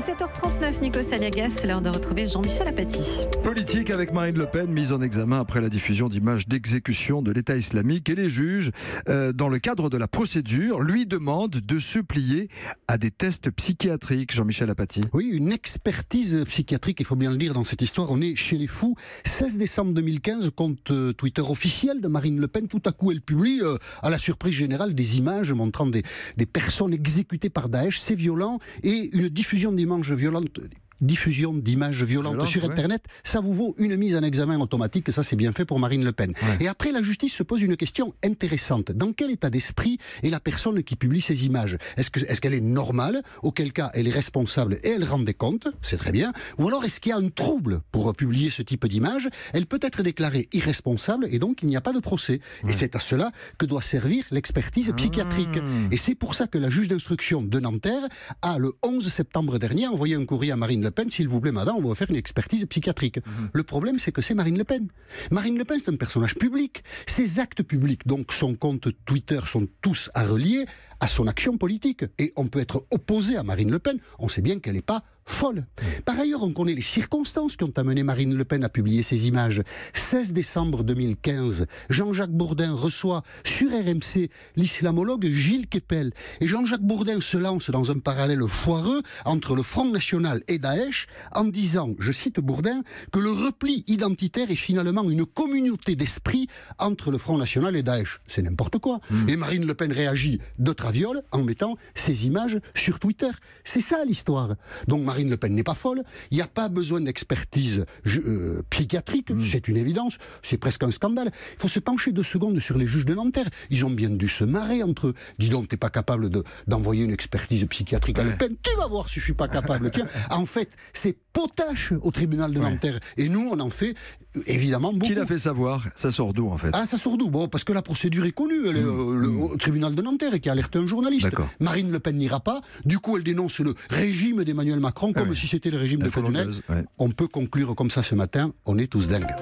7h39, Nico Saliagas, c'est l'heure de retrouver Jean-Michel Apathy. Politique avec Marine Le Pen, mise en examen après la diffusion d'images d'exécution de l'État islamique. Et les juges, dans le cadre de la procédure, lui demandent de se plier à des tests psychiatriques. Jean-Michel Apathy. Oui, une expertise psychiatrique, il faut bien le dire dans cette histoire. On est chez les fous. 16 décembre 2015, compte Twitter officiel de Marine Le Pen. Tout à coup, elle publie, à la surprise générale, des images montrant des personnes exécutées par Daesh. C'est violent. Et une diffusion d'images violentes sur Internet, ça vous vaut une mise en examen automatique. Ça, c'est bien fait pour Marine Le Pen. Ouais. Et après, la justice se pose une question intéressante. Dans quel état d'esprit est la personne qui publie ces images ? Est-ce qu'elle est normale ? Auquel cas, elle est responsable et elle rend des comptes. C'est très bien. Ou alors, est-ce qu'il y a un trouble pour publier ce type d'image ? Elle peut être déclarée irresponsable et donc il n'y a pas de procès. Ouais. Et c'est à cela que doit servir l'expertise psychiatrique. Et c'est pour ça que la juge d'instruction de Nanterre a, le 11 septembre dernier, envoyé un courrier à Marine Le Pen, s'il vous plaît madame, on va faire une expertise psychiatrique. Le problème, c'est que c'est Marine Le Pen. Marine Le Pen, c'est un personnage public. Ses actes publics, donc son compte Twitter, sont tous à relier à son action politique. Et on peut être opposé à Marine Le Pen, on sait bien qu'elle n'est pas folle. Par ailleurs, on connaît les circonstances qui ont amené Marine Le Pen à publier ces images. 16 décembre 2015, Jean-Jacques Bourdin reçoit sur RMC l'islamologue Gilles Kepel. Et Jean-Jacques Bourdin se lance dans un parallèle foireux entre le Front National et Daesh en disant, je cite Bourdin, que le repli identitaire est finalement une communauté d'esprit entre le Front National et Daesh. C'est n'importe quoi. Et Marine Le Pen réagit de traviole en mettant ces images sur Twitter. C'est ça l'histoire. Donc Marine Le Pen n'est pas folle, il n'y a pas besoin d'expertise psychiatrique, c'est une évidence, c'est presque un scandale. Il faut se pencher 2 secondes sur les juges de Nanterre, ils ont bien dû se marrer entre eux. Dis donc, t'es pas capable d'envoyer une expertise psychiatrique à Le Pen, tu vas voir si je suis pas capable. Tiens, en fait, c'est potache au tribunal de Nanterre, et nous on en fait évidemment beaucoup. Qui l'a fait savoir ? Ça sort d'où en fait ? Ah, ça sort d'où ? Bon, parce que la procédure est connue, elle est au tribunal de Nanterre et qui a alerté un journaliste. Marine Le Pen n'ira pas, du coup elle dénonce le régime d'Emmanuel Macron comme si c'était le régime de colonel. On peut conclure comme ça ce matin, on est tous dingues.